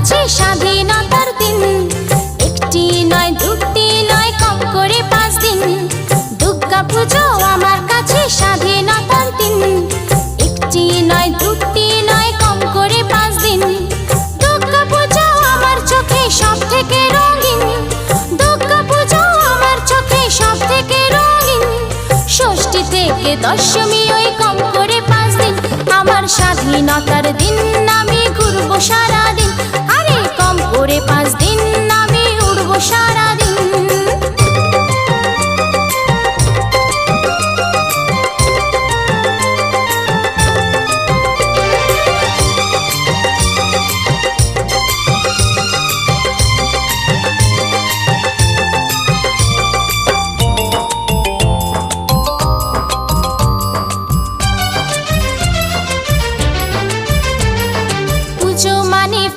কাছে স্বাধীনতার দিন। একটি নয় দুটি নয় কম করে 5 দিন। দুর্গা পুজো আমার কাছে স্বাধীনতার দিন। একটি নয় দুটি নয় কম করে 5 দিন। দুর্গা পুজো আমার চোখে সব থেকে রঙিন। দুর্গা পুজো আমার চোখে সব থেকে রঙিন। ষষ্ঠী থেকে দশমী ওই কম করে 5 দিন। আমার স্বাধীনতার দিন, আমি ঘুরবো সারা